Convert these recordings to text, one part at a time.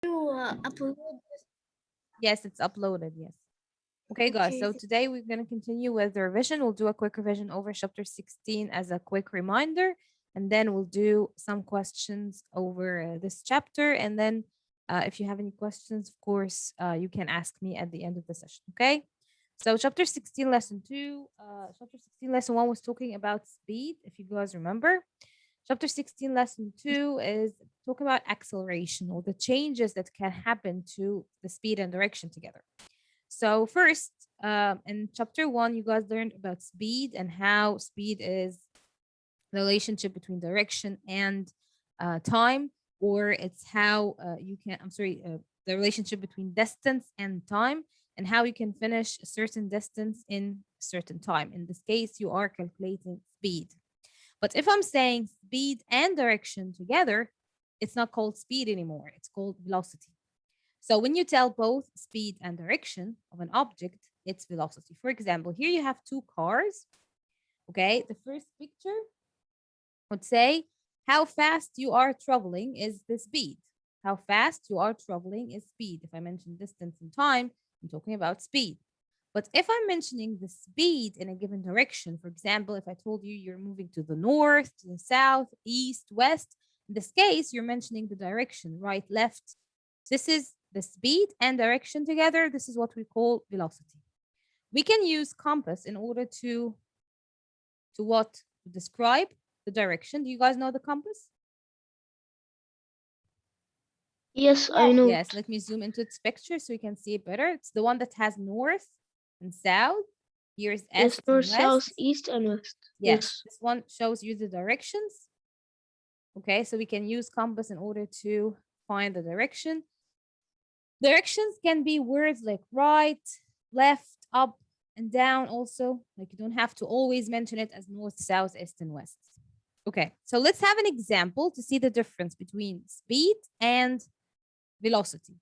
upload. Yes, it's uploaded. Yes. Okay, guys. So Okay. today we're going to continue with the revision. We'll do a quick revision over chapter 16 as a quick reminder, and then we'll do some questions over this chapter. And then if you have any questions, of course, you can ask me at the end of the session. Okay. So chapter 16, lesson 2, chapter 16, lesson 1 was talking about speed, if you guys remember. Chapter 16, lesson 2 is talking about acceleration or the changes that can happen to the speed and direction together. So first, in chapter 1, you guys learned about speed and how speed is the relationship between direction and time, or it's how you can, the relationship between distance and time, and how you can finish a certain distance in a certain time. In this case, you are calculating speed. But if I'm saying speed and direction together, it's not called speed anymore. It's called velocity. So when you tell both speed and direction of an object, it's velocity. For example, here you have two cars. Okay, the first picture would say how fast you are traveling is the speed. How fast you are traveling is speed. If I mention distance and time, I'm talking about speed. But if I'm mentioning the speed in a given direction, for example, if I told you you're moving to the north, to the south, east, west, in this case, you're mentioning the direction, right, left. This is the speed and direction together. This is what we call velocity. We can use compass in order to what? To describe the direction. Do you guys know the compass? Yes, I know. Yes, let me zoom into its picture so you can see it better. It's the one that has north and south. Here's Yes, east north, and south, west. east, and west. Yes, Yes. this one shows you the directions. Okay, so we can use compass in order to find the direction. Directions can be words like right, left, up, and down also. Like you don't have to always mention it as north, south, east, and west. Okay, so let's have an example to see the difference between speed and velocity.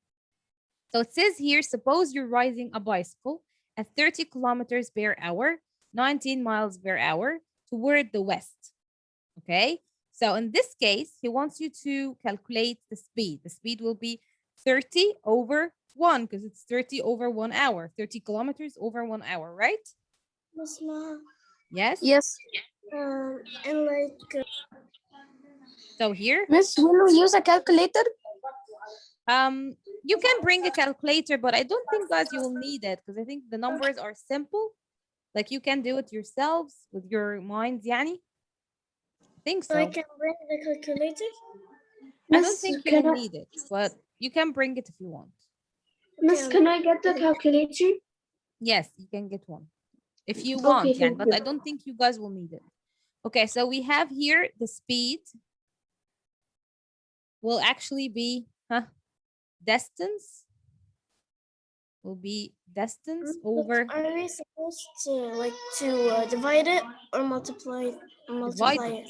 So it says here, suppose you're riding a bicycle at 30 kilometers per hour, 19 miles per hour toward the west. Okay, so in this case, he wants you to calculate the speed. The speed will be 30 over 1 because it's 30 over 1 hour, 30 kilometers over 1 hour, right? Yes, ma'am. Yes. Yes. And like, So here, Miss, will we use a calculator? you can bring a calculator, but I don't think, guys, you will need it because I think the numbers are simple. Like you can do it yourselves with your minds, yani. I think I so. can bring the calculator. I don't Miss, think you will can I, need it, but you can bring it if you want. Miss, can I get the calculator? Yes, you can get one if you Okay, want, yani, thank but you. I don't think you guys will need it. Okay, so we have here the speed will actually be distance will be distance over Are we supposed to like to divide it or multiply? Multiply divided. it.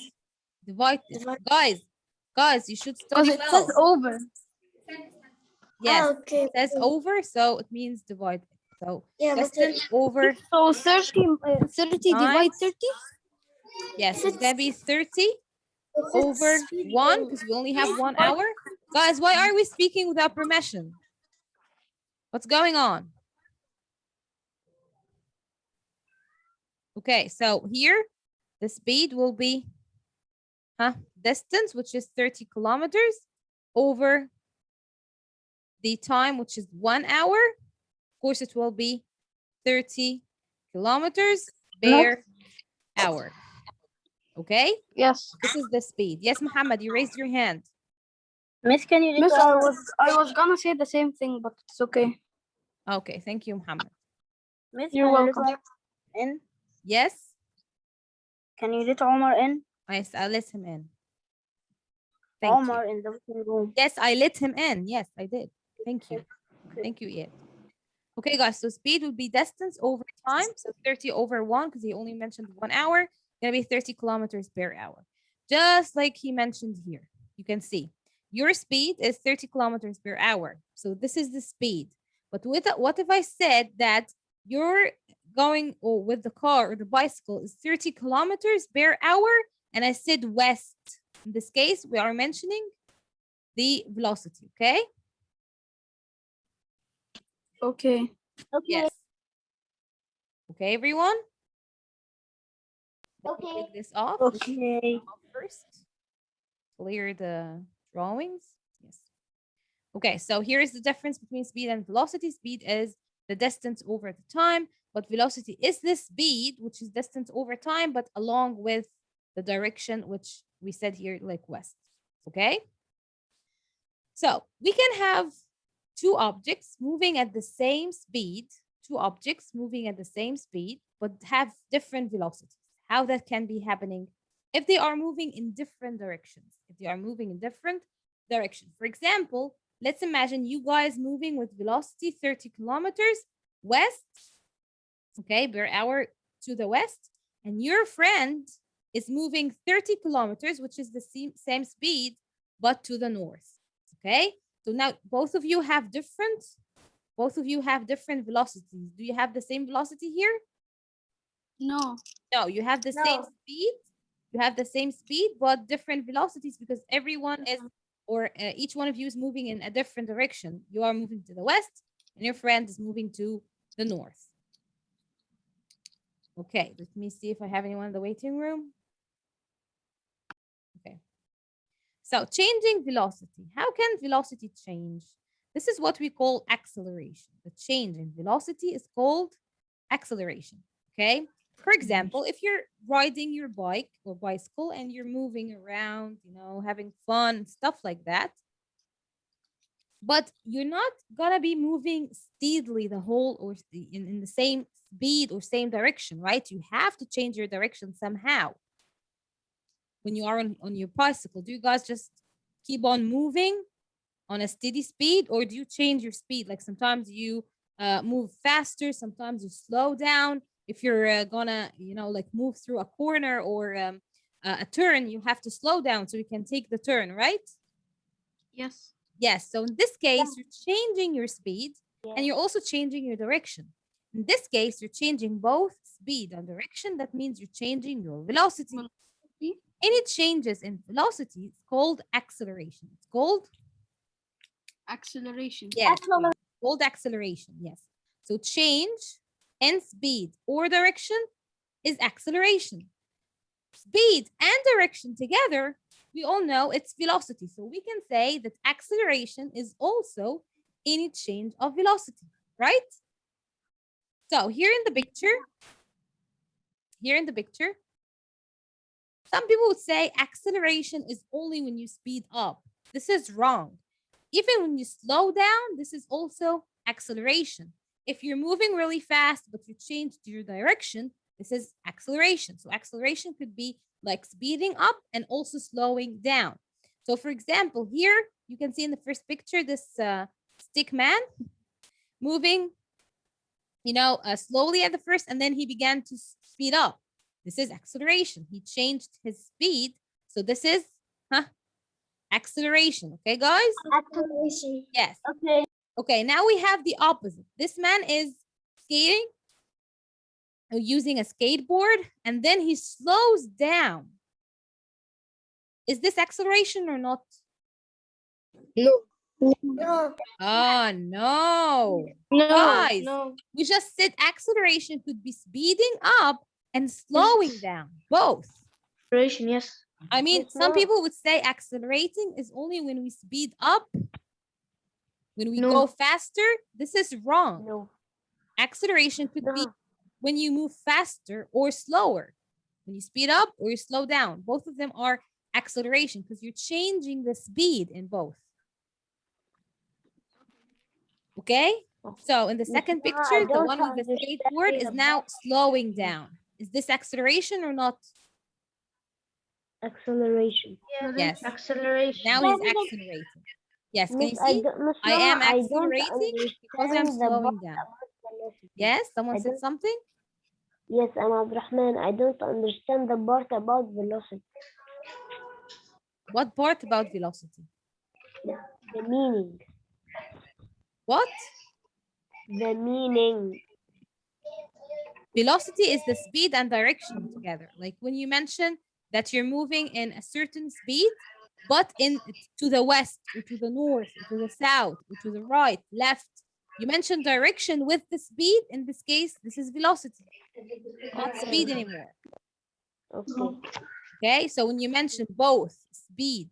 Divided. Divide. Guys, you should Because study it says well. over. Yes, Okay. it says over, so it means divided. So Yeah, but distance over so 30 divide times. 30? Yes, If it's gonna it's be 30 if over it's 1 because we only have 1 hour. Guys, why are we speaking without permission? What's going on? Okay, so here the speed will be distance, which is 30 kilometers over the time, which is 1 hour. Of course, it will be 30 kilometers per hour. Okay? yes. This is the speed. Yes, Muhammad, you raised your hand. Miss, can you Miss, I was gonna say the same thing, but it's okay. Okay, thank you, Muhammad. Miss, you're welcome. In? Yes? Can you let Omar in? Yes, I let him in. Thank Omar you. in the waiting room. Yes, I let him in. Yes, I did. Thank you. Thank you, Ed. Okay, guys, so speed would be distance over time. So 30 over 1, because he only mentioned 1 hour, gonna be 30 kilometers per hour. Just like he mentioned here. You can see your speed is 30 kilometers per hour. So this is the speed. But what if I said that you're going with the car or the bicycle is 30 kilometers per hour, and I said west? In this case, we are mentioning the velocity, okay? Okay. Yes. Okay, everyone? Let me Okay. take this off. Let's take Okay. this off first. Clear the drawings. Yes. Okay, so here is the difference between speed and velocity. Speed is the distance over the time, but velocity is the speed, which is distance over time, but along with the direction, which we said here, like west. Okay? So we can have two objects moving at the same speed, but have different velocities. How that can be happening if they are moving in different directions. For example, let's imagine you guys moving with velocity 30 kilometers west, okay, per hour to the west, and your friend is moving 30 kilometers, which is the same speed, but to the north, okay? So now both of you have different velocities. Do you have the same velocity here? No. No, you have the same speed. You have the same speed, but different velocities because everyone is, or each one of you is moving in a different direction. You are moving to the west, and your friend is moving to the north. Okay, let me see if I have anyone in the waiting room. Okay. So changing velocity. How can velocity change? This is what we call acceleration. The change in velocity is called acceleration, okay? For example, if you're riding your bike or bicycle and you're moving around, having fun, stuff like that, but you're not gonna be moving steadily the whole or in the same speed or same direction, right? You have to change your direction somehow. When you are on your bicycle, do you guys just keep on moving on a steady speed, or do you change your speed? Like sometimes you move faster, sometimes you slow down. If you're gonna, like move through a corner or a turn, you have to slow down so you can take the turn, right? Yes. Yes. So in this case, you're changing your speed and you're also changing your direction. In this case, you're changing both speed and direction. That means you're changing your velocity. Any changes in velocity is called acceleration. It's called acceleration. Yes, it's called acceleration. Yes. So change in speed or direction is acceleration. Speed and direction together, we all know it's velocity. So we can say that acceleration is also any change of velocity, right? So here in the picture, some people would say acceleration is only when you speed up. This is wrong. Even when you slow down, this is also acceleration. If you're moving really fast, but you change your direction, this is acceleration. So acceleration could be like speeding up and also slowing down. So for example, here you can see in the first picture, this stick man moving, slowly at the first, and then he began to speed up. This is acceleration. He changed his speed. So this is acceleration. Okay, guys? Acceleration. Yes. Okay. Okay, now we have the opposite. This man is skating using a skateboard, and then he slows down. Is this acceleration or not? No. No. Oh, no. No. Guys, No. we just said acceleration could be speeding up and slowing down, both. Acceleration, yes. I mean, Yes, some no. people would say accelerating is only when we speed up, when we No. go faster. This is wrong. No. Acceleration could be when you move faster or slower. When you speed up or you slow down, both of them are acceleration because you're changing the speed in both. Okay? So in the second picture, the one with the skateboard is now slowing down. Is this acceleration or not? Acceleration. Yes. Acceleration. Now he's accelerating. Yes, can you see? I am accelerating because I'm slowing down. Yes, someone said something? Yes, I'm Abdurrahman. I don't understand the part about velocity. What part about velocity? The meaning. What? The meaning. Velocity is the speed and direction together. Like when you mention that you're moving in a certain speed, but to the west or to the north or to the south or to the right, left, You mentioned direction with the speed. In this case, this is velocity, not speed anymore. Okay. Okay, so when you mention both speed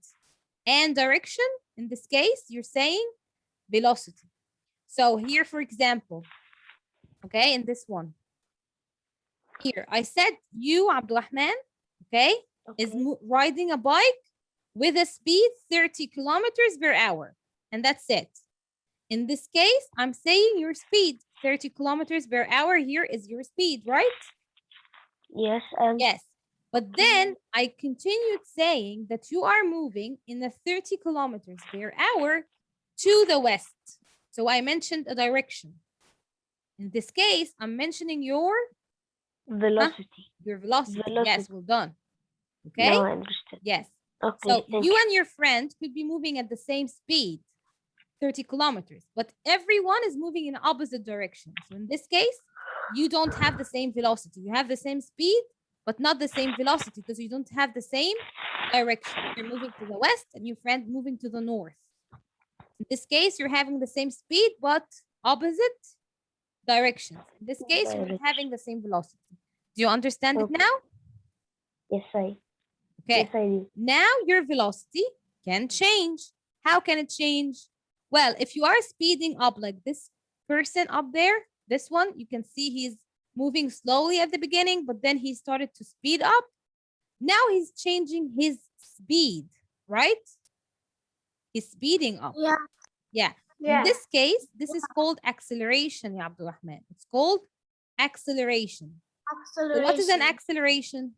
and direction, in this case, you're saying velocity. So here, for example, okay, in this one, here, I said you, Abdulrahman, okay, is riding a bike with a speed 30 kilometers per hour, and that's it. In this case, I'm saying your speed, 30 kilometers per hour here is your speed, right? Yes. Yes. But then I continued saying that you are moving in a 30 kilometers per hour to the west. So I mentioned a direction. In this case, I'm mentioning your velocity. Your velocity. Yes, well done. Okay? No, I understand. Yes. Okay. So you and your friend could be moving at the same speed, 30 kilometers, but everyone is moving in opposite directions. So in this case, you don't have the same velocity. You have the same speed, but not the same velocity because you don't have the same direction. You're moving to the west and your friend moving to the north. In this case, you're having the same speed, but opposite directions. In this case, you're not having the same velocity. Do you understand it now? Yes, Okay. Yes, I do. Now your velocity can change. How can it change? Well, if you are speeding up like this person up there, this one, you can see he's moving slowly at the beginning, but then he started to speed up. Now he's changing his speed, right? He's speeding up. Yeah. Yeah. In this case, this is called acceleration, ya Abdulrahman. It's called acceleration. So what is an acceleration?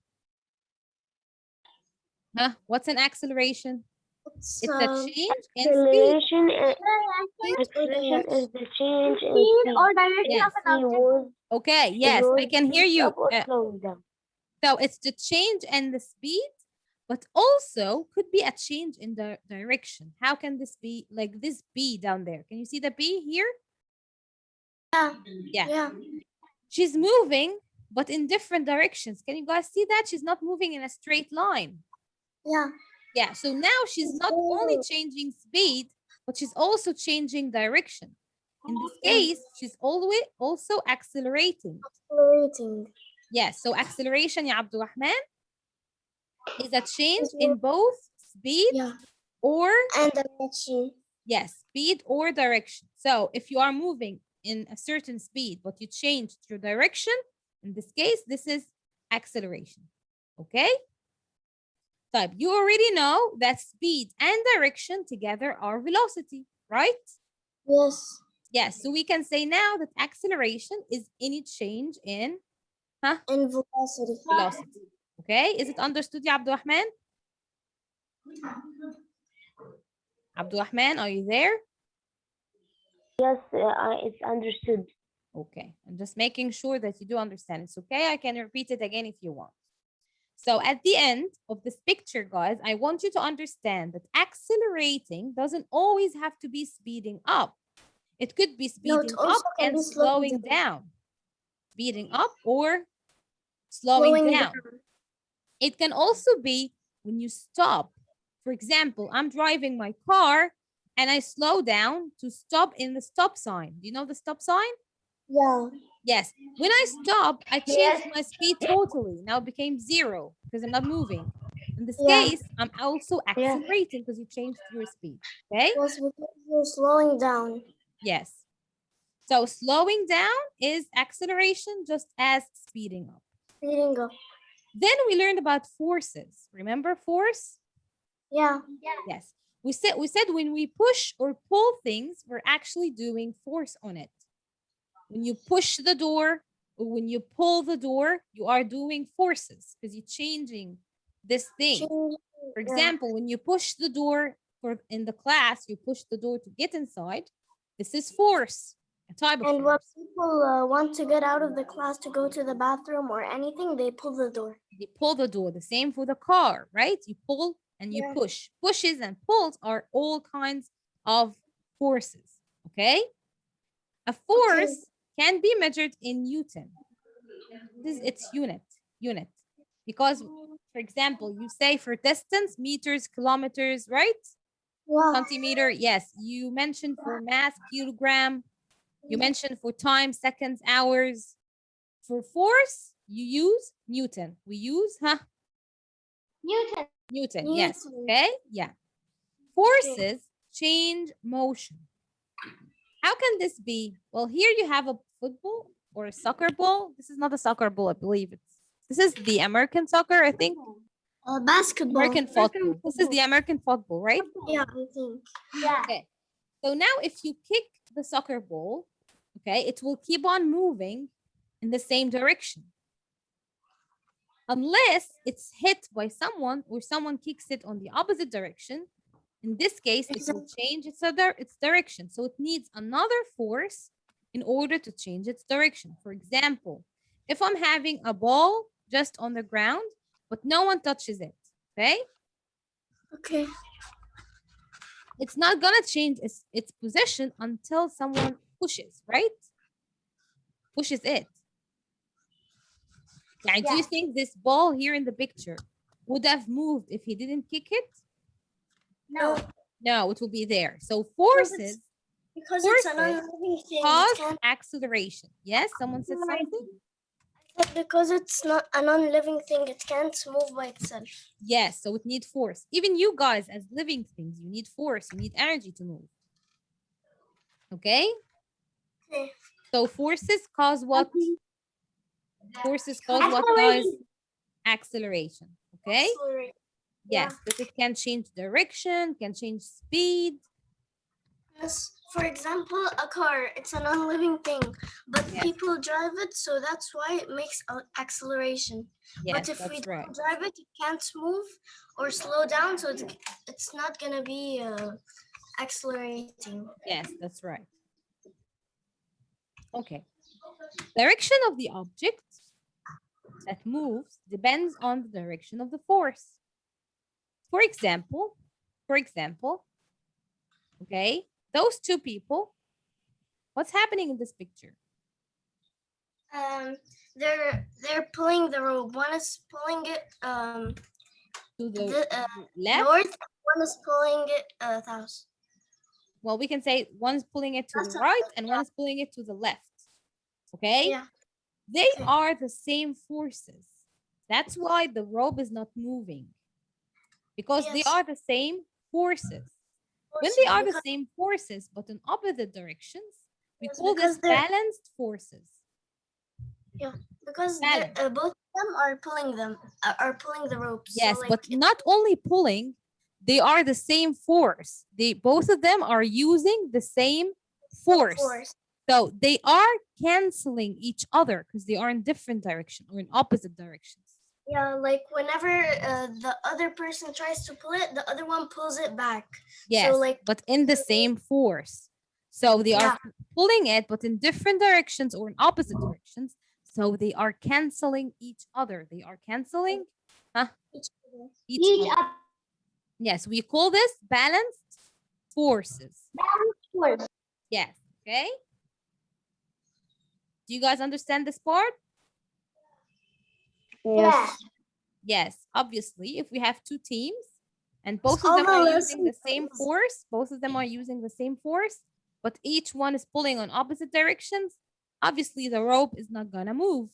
Huh? What's an acceleration? It's a change in speed. Acceleration is the change in speed or direction Yes. of an object. Okay, yes, I can hear you. Up or slowing down. So it's the change in the speed, but also could be a change in the direction. How can this be? Like this bee down there. Can you see the bee here? Yeah. Yeah. Yeah. She's moving, but in different directions. Can you guys see that? She's not moving in a straight line. Yeah. Yeah, so now she's not only changing speed, but she's also changing direction. In this case, she's always also accelerating. Accelerating. Yes, so acceleration, ya Abdulrahman, is a change in both speed or and direction. yes, speed or direction. So if you are moving in a certain speed, but you changed your direction, in this case, this is acceleration. Okay? So you already know that speed and direction together are velocity, right? Yes. Yes, so we can say now that acceleration is any change in in velocity. Velocity. Okay, is it understood, ya Abdulrahman? Abdulrahman, are you there? Yes, it's understood. Okay, I'm just making sure that you do understand. It's okay, I can repeat it again if you want. So at the end of this picture, guys, I want you to understand that accelerating doesn't always have to be speeding up. It could be speeding up and slowing down. Speeding up or slowing down. It can also be when you stop. For example, I'm driving my car and I slow down to stop in the stop sign. Do you know the stop sign? Yeah. Yes. When I stop, I changed my speed totally. Now it became 0 because I'm not moving. In this case, I'm also accelerating because you changed your speed. Okay? Yes, because you're slowing down. Yes. So slowing down is acceleration just as speeding up. Speeding up. Then we learned about forces. Remember force? Yeah. Yes. We said when we push or pull things, we're actually doing force on it. When you push the door or when you pull the door, you are doing forces because you're changing this thing. For example, when you push the door in the class, you push the door to get inside. This is force, a type of force. And when people want to get out of the class to go to the bathroom or anything, they pull the door. They pull the door. The same for the car, right? You pull and you push. Pushes and pulls are all kinds of forces, okay? A force can be measured in Newton. It's unit. Because, for example, you say for distance, meters, kilometers, right? Wow. Centimeter, yes. You mentioned for mass, kilogram. You mentioned for time, seconds, hours. For force, you use Newton. We use, Newton. Newton, yes. Newton. Okay, yeah. Forces change motion. How can this be? Well, here you have a football or a soccer ball. This is not a soccer ball, I believe this is the American soccer, I think. Basketball. American football. This is the American football, right? Yeah, I think. Yeah. Okay. So now if you kick the soccer ball, okay, it will keep on moving in the same direction. Unless it's hit by someone or someone kicks it on the opposite direction. In this case, it will change its direction. So it needs another force in order to change its direction. For example, if I'm having a ball just on the ground, but no one touches it, okay? Okay. It's not gonna change its position until someone pushes, right? Pushes it. Like, do you think this ball here in the picture would have moved if he didn't kick it? No. No, it will be there. So forces Because it's an Forces unliving thing. cause acceleration. Yes, someone said something? Because it's not an unliving thing, it can't move by itself. Yes, so it needs force. Even you guys as living things, you need force, you need energy to move. Okay? Okay. So forces cause what? Forces cause what, guys? Acceleration. Okay? Accelerate. Yes, but it can change direction, can change speed. Yes. For example, a car, it's an unliving thing, but Yes. people drive it, so that's why it makes acceleration. Yes, But if we that's right. don't drive it, it can't move or slow down, so it's not gonna be accelerating. Yes, that's right. Okay. Direction of the object that moves depends on the direction of the force. For example, okay, those two people, what's happening in this picture? They're pulling the rope. One is pulling it To the left? north. One is pulling it south. Well, we can say one's pulling it to the That's right and one is pulling it to the left. Okay? Yeah. They Okay. are the same forces. That's why the rope is not moving. Because they Yes. are the same forces. When they are the same forces but in opposite directions, we Yes, call this because they're- balanced forces. Because Balance. both of them are pulling the ropes. Yes, so, like, but not only pulling, they are the same force. Both of them are using the same force. So they are canceling each other because they are in different direction or in opposite directions. Yeah, like whenever the other person tries to pull it, the other one pulls it back. Yes, So, like, but in the same force. So they are pulling it, but in different directions or in opposite directions. So they are canceling each other. They are canceling each other. Yes, we call this balanced forces. Force. Yes, okay. Do you guys understand this part? Yes. Yes, obviously, if we have two teams and both of all them the are using the lessons same was- force, both of them are using the same force, but each one is pulling on opposite directions, obviously the rope is not gonna move.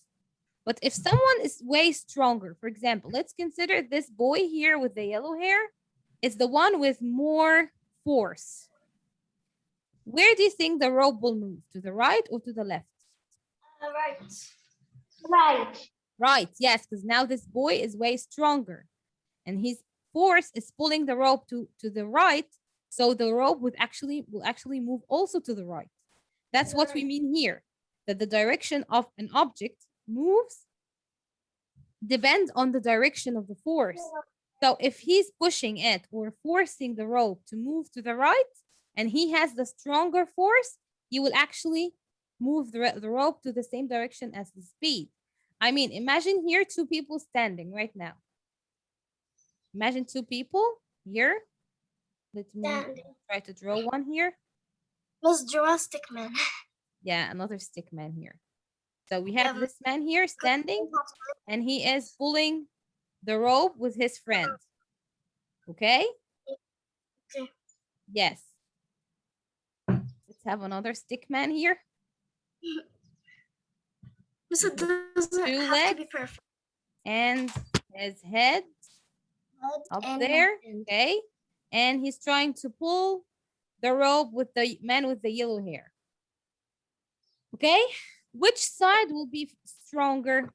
But if someone is way stronger, for example, let's consider this boy here with the yellow hair is the one with more force. Where do you think the rope will move? To the right or to the left? Right. Right. Right, yes, because now this boy is way stronger and his force is pulling the rope to the right. So the rope will actually move also to the right. That's what we mean here, that the direction of an object moves depends on the direction of the force. So if he's pushing it or forcing the rope to move to the right and he has the stronger force, he will actually move the rope to the same direction as the speed. I mean, imagine here two people standing right now. Imagine two people here. Let me try to draw one here. Let's draw a stick man. Yeah, another stick man here. So we have this man here standing and he is pulling the rope with his friend. Okay? Okay. Yes. Let's have another stick man here. This it doesn't Two have to legs be perfect. and his head up And there, and okay? And he's trying to pull the rope with the man with the yellow hair. Okay? Which side will be stronger?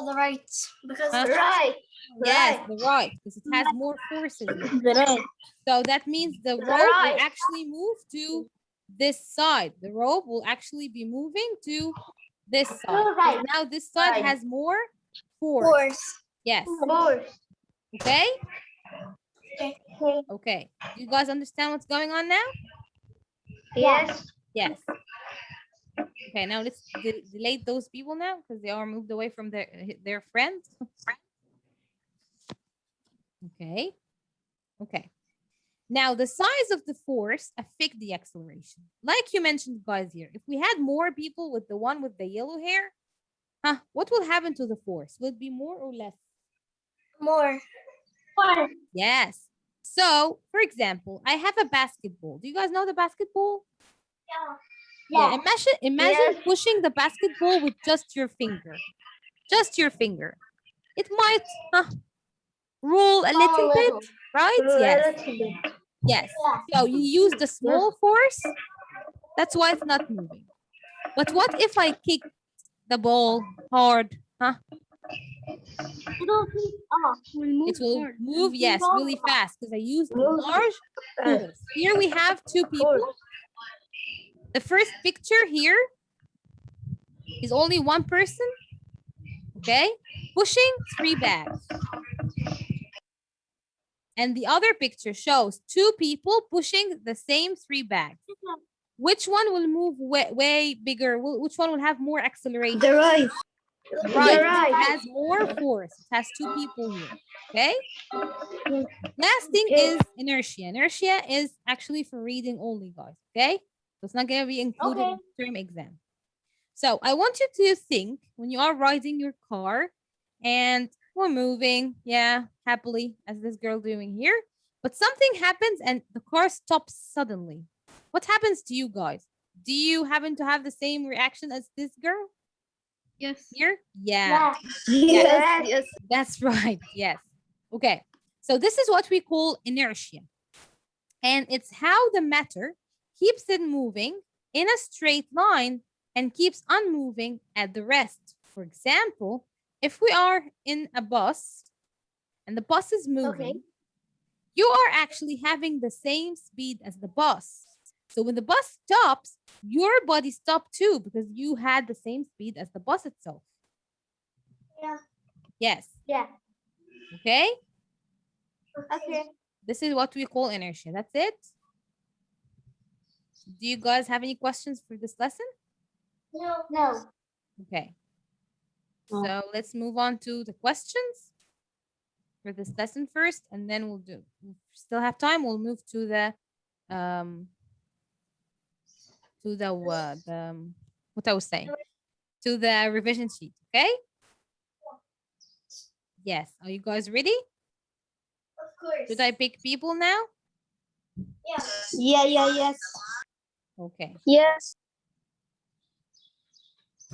the right, because Huh? Right. Yes, the right, because it has more forces in it. The right. So that means the rope right. will actually move to this side. The rope will actually be moving to this side. 'Cause right. now this side Right. has more force. force. Yes. Force. Okay? Okay. Okay. Do you guys understand what's going on now? Yes. Yes. Okay, now let's delete those people now because they are moved away from their friends. Okay. Okay. Now the size of the force affect the acceleration. Like you mentioned, guys, here. If we had more people with the one with the yellow hair, what will happen to the force? Will it be more or less? More. Force. Yes. So, for example, I have a basketball. Do you guys know the basketball? Yeah. Imagine Yes. pushing the basketball with just your finger. Just your finger. It might roll a little bit, right? Yes. Yes. So you use the small force. That's why it's not moving. But what if I kick the ball hard? It will move, yes, really fast because I used a large force. Here we have two people. The first picture here is only one person, okay, pushing 3 bags. And the other picture shows 2 people pushing the same 3 bags. Which one will move way bigger? Which one will have more acceleration? The right. Right, right. it has more force. It has 2 people here, okay? Last thing is inertia. Inertia is actually for reading only, guys, okay? So it's not gonna be included in the term exam. So I want you to think when you are riding your car and we're moving, yeah, happily, as this girl doing here, but something happens and the car stops suddenly. What happens to you guys? Do you happen to have the same reaction as this girl Yes. here? Yeah. Yes. That's right. Yes. Okay. So this is what we call inertia. And it's how the matter keeps it moving in a straight line and keeps unmoving at the rest. For example, if we are in a bus and the bus is moving, you are actually having the same speed as the bus. So when the bus stops, your body stopped too because you had the same speed as the bus itself. Yeah. Yes. Yeah. Okay? Okay. This is what we call inertia. That's it. Do you guys have any questions for this lesson? No. Okay. No. So let's move on to the questions for this lesson first, and then we'll still have time. We'll move to the what I was saying, to the revision sheet. Okay. Yes. Are you guys ready? Of course. Should I pick people now? Yeah. Yes. Okay. Yes.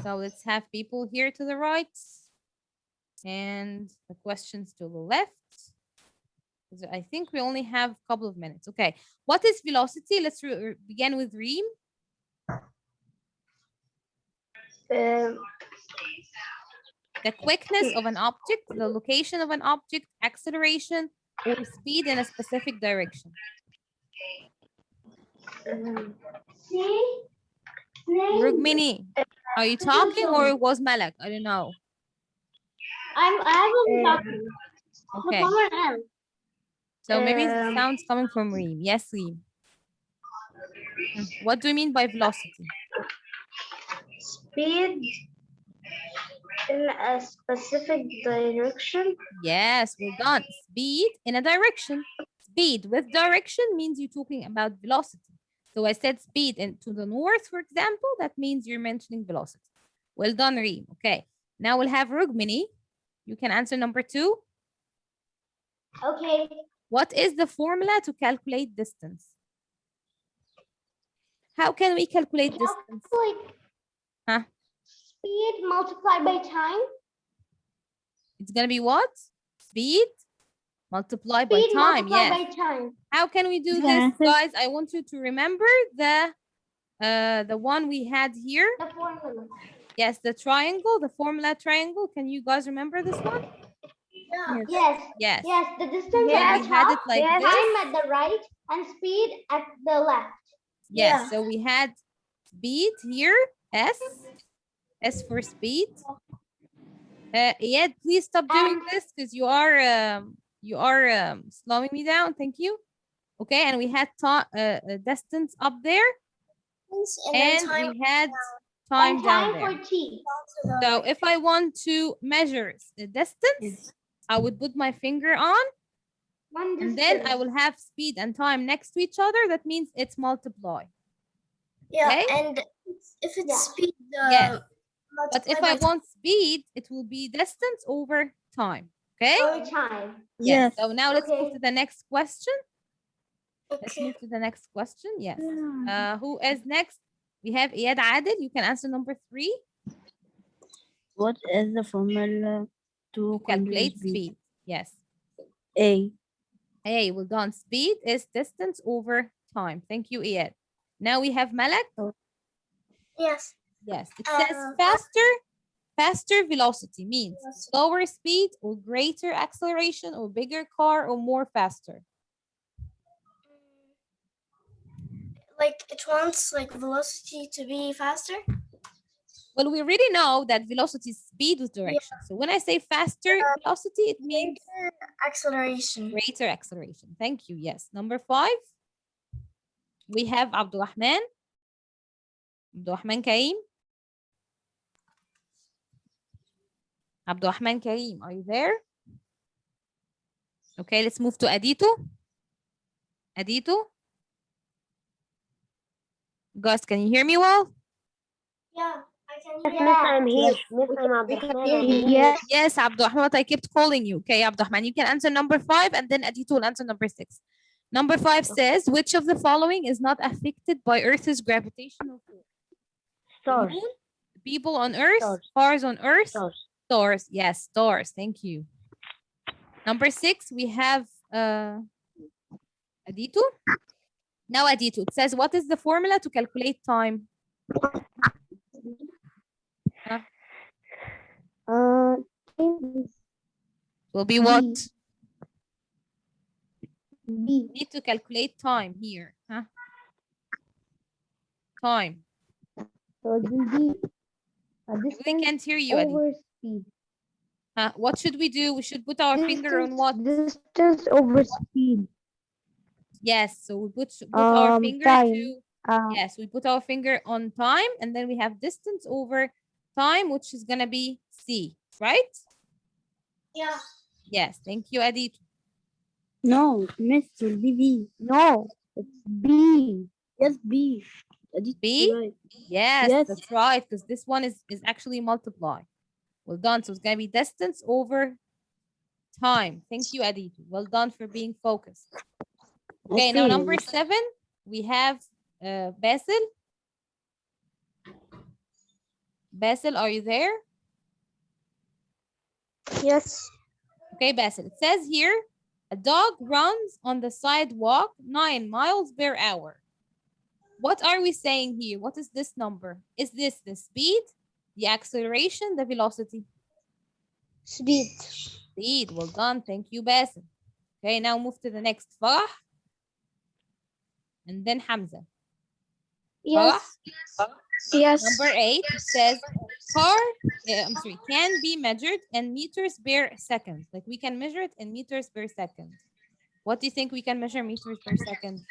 So let's have people here to the right and the questions to the left. I think we only have a couple of minutes. Okay. What is velocity? Let's begin with Reem. The quickness of an object, the location of an object, acceleration, or speed in a specific direction. Rugmini, are you talking or it was Malak? I don't know. I'm talking. Okay. So maybe the sound's coming from Reem. Yes, Reem. What do you mean by velocity? Speed in a specific direction. Yes, we're done. Speed in a direction. Speed with direction means you're talking about velocity. So I said speed to the north, for example, that means you're mentioning velocity. Well done, Reem. Okay. Now we'll have Rugmini. You can answer number 2. Okay. What is the formula to calculate distance? How can we calculate distance? Huh? Speed multiplied by time. It's gonna be what? Speed multiplied by Speed time. multiplied Yes. by time. How can we do this, guys? I want you to remember the one we had here. The formula. Yes, the triangle, the formula triangle. Can you guys remember this one? Yeah. Yes. Yes. Yes. The distance So at we the had top, it like this. time at the right, and speed at the left. Yes. Yeah. So we had speed here, S for speed. Iyad, please stop doing this because you are slowing me down. Thank you. Okay, and we had distance up there, and we had time And down time there. for T. So if I want to measure the distance, I would put my finger on, and then I will have speed and time next to each other. That means it's multiply. Yeah, Okay? and if it's Yeah. speed, Yes. But if multiply I by want speed, it will be distance over time. Okay? Over time. Yes. So now let's move Okay. to the next question. Let's okay. move to the next question. Yes. Who is next? We have Iyad Adil. You can answer number 3. What is the formula to Calculate speed. Yes. A. Hey, well done. Speed is distance over time. Thank you, Iyad. Now we have Malak. Yes. Yes. It says faster velocity means slower speed or greater acceleration or bigger car or more faster. Like it wants like velocity to be faster. Well, we already know that velocity is speed with direction. So when I say faster velocity, it means Acceleration. greater acceleration. Thank you. Yes. Number 5, we have Abdurrahman. Abdurrahman Karim. Abdurrahman Karim, are you there? Okay, let's move to Adito. Adito. Guys, can you hear me well? Yeah, I can Yes, hear Miss, I'm here. Miss, I'm Abdurrahman. I'm here. Yes. Yes, Abdurrahman, I kept calling you. Okay, Abdurrahman, you can answer number 5 and then Adito will answer number 6. Number 5 says, which of the following is not affected by Earth's gravitational force? Stars. Moon, people on Earth, Stars. cars on Earth, Stars. stars. Yes, stars. Thank you. Number 6, we have Adito. Now, Adito, it says, what is the formula to calculate time? Will be what? B. Need to calculate time here. Huh? Time. So it will be a I really distance can't hear you, Adito. over speed. What should we do? We should put our finger on what? Distance over speed. Yes, so we put our finger time. to, yes, we put our finger on time and then we have distance over time, which is gonna be C, right? Yeah. Yes, thank you, Adito. No, Miss, it will be B. No, it's B. Yes, B. B? Right. Yes, Yes. that's right, because this one is actually multiply. Well done. So it's gonna be distance over time. Thank you, Adito. Well done for being focused. Okay, now number 7, we have Basil. Basil, are you there? Yes. Okay, Basil. It says here, a dog runs on the sidewalk 9 miles per hour. What are we saying here? What is this number? Is this the speed, the acceleration, the velocity? Speed. Speed. Well done. Thank you, Basil. Okay, now move to the next. Farah. And then Hamza. Yes. Yes. Number 8 says can be measured in meters per second. Like we can measure it in meters per second. What do you think we can measure meters per second?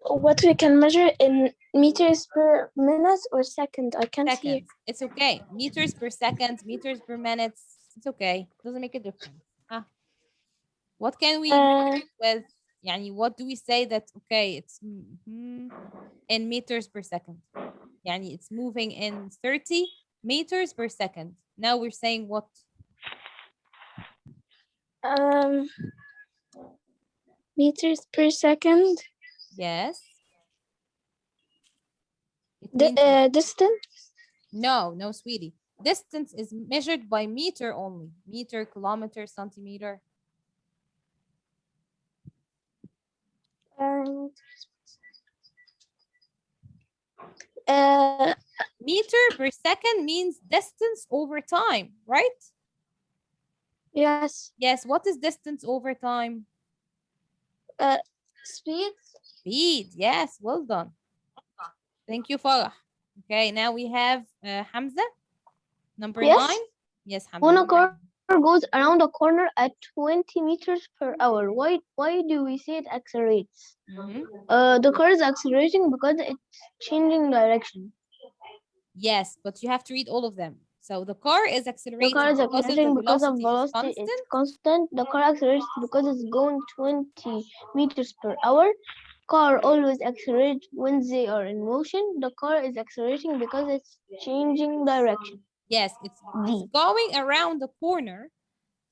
What we can measure in meters per minute or second? I can't hear. Seconds. It's okay. Meters per second, meters per minutes. It's okay. Doesn't make a difference. What can we measure it with? Yani, what do we say that, okay, it's in meters per second? Yani, it's moving in 30 meters per second. Now we're saying what? Meters per second. Yes. The distance. No, sweetie. Distance is measured by meter only. Meter, kilometer, centimeter. And Meter per second means distance over time, right? yes, Yes, what is distance over time? speed. Speed, yes, well done. Thank you, Farah. Okay, now we have Hamza, number Yes. 9. Yes, Hamza. When a car goes around a corner at 20 meters per hour, why do we say it accelerates? The car is accelerating because it's changing direction. Yes, but you have to read all of them. So the car is The accelerating car is because of the accelerating because of velocity is velocity is constant. constant. The car accelerates because it's going 20 meters per hour. Car always accelerates when they are in motion. The car is accelerating because it's changing direction. Yes, it's going around the corner.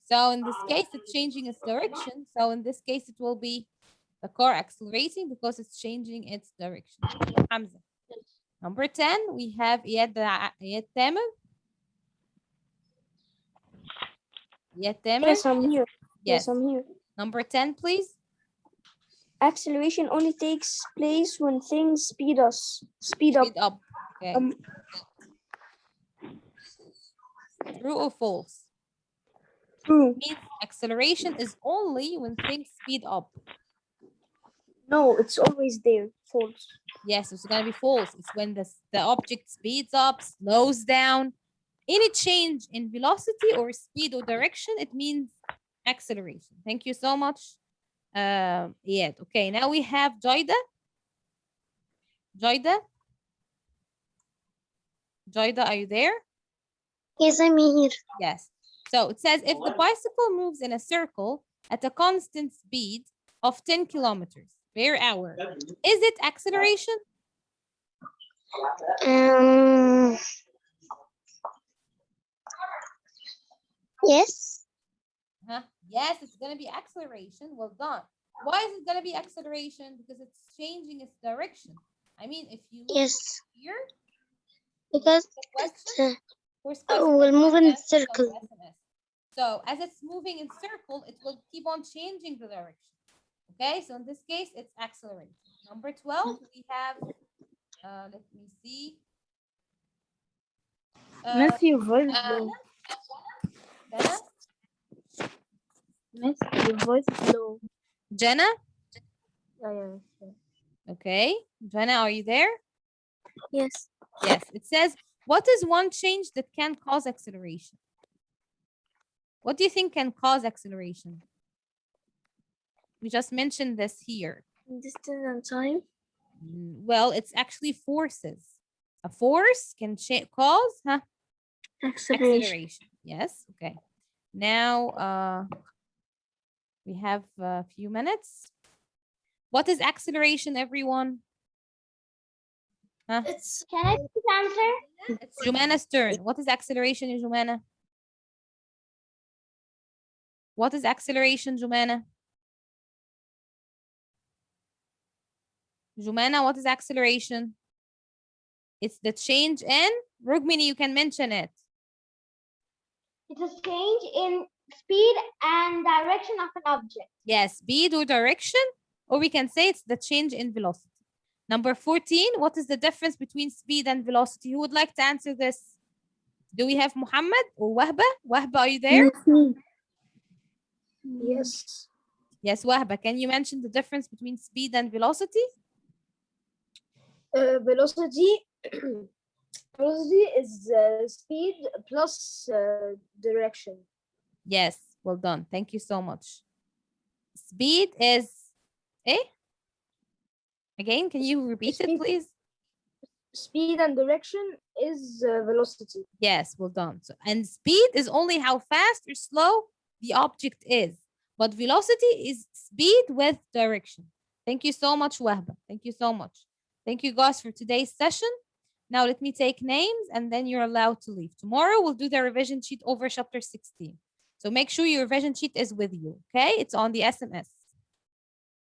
So in this case, it's changing its direction. So in this case, it will be the car accelerating because it's changing its direction. Hamza. Number 10, we have Iyad Tamer. Iyad Tamer. Yes, I'm here. Yes. I'm here. Number 10, please. Acceleration only takes place when things speed up. Speed up. Okay. True or false? True. Means acceleration is only when things speed up. No, it's always there. False. Yes, it's going to be false. It's when the object speeds up, slows down. Any change in velocity or speed or direction, it means acceleration. Thank you so much. Iyad. Okay, now we have Joyda. Joyda, are you there? Yes, I'm here. Yes. So it says if the bicycle moves in a circle at a constant speed of 10 kilometers per hour, is it acceleration? Yes. Yes, it's going to be acceleration. Well done. Why is it going to be acceleration? Because it's changing its direction. I mean, if you look here, Because we'll move in circle. So as it's moving in circle, it will keep on changing the direction. Okay, so in this case, it's acceleration. Number 12, we have, let me see. Miss, your voice is low. Jenna? Miss, your voice is low. Jenna? Yeah. Okay. Jenna, are you there? Yes. Yes. It says, what is one change that can cause acceleration? What do you think can cause acceleration? We just mentioned this here. Distance and time. Well, it's actually forces. A force can cause acceleration. Yes. Okay. Now we have a few minutes. What is acceleration, everyone? Can I answer? It's Jumana's turn. What is acceleration, Jumana? What is acceleration, Jumana? Jumana, what is acceleration? It's the change in, Rugmini, you can mention it. It's a change in speed and direction of an object. Yes, speed or direction, or we can say it's the change in velocity. Number 14, what is the difference between speed and velocity? Who would like to answer this? Do we have Muhammad or Wahba? Wahba, are you there? Yes. Yes, Wahba, can you mention the difference between speed and velocity? Velocity is speed plus direction. Yes, well done. Thank you so much. Speed is, Again, can you repeat it, please? Speed and direction is velocity. Yes, well done. So, and speed is only how fast or slow the object is. But velocity is speed with direction. Thank you so much, Wahba. Thank you so much. Thank you, guys, for today's session. Now let me take names and then you're allowed to leave. Tomorrow we'll do the revision sheet over chapter 16. So make sure your revision sheet is with you, okay? It's on the SMS.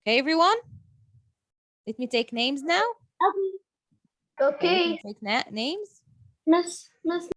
Okay, everyone? Let me take names now. Okay. Take names. Miss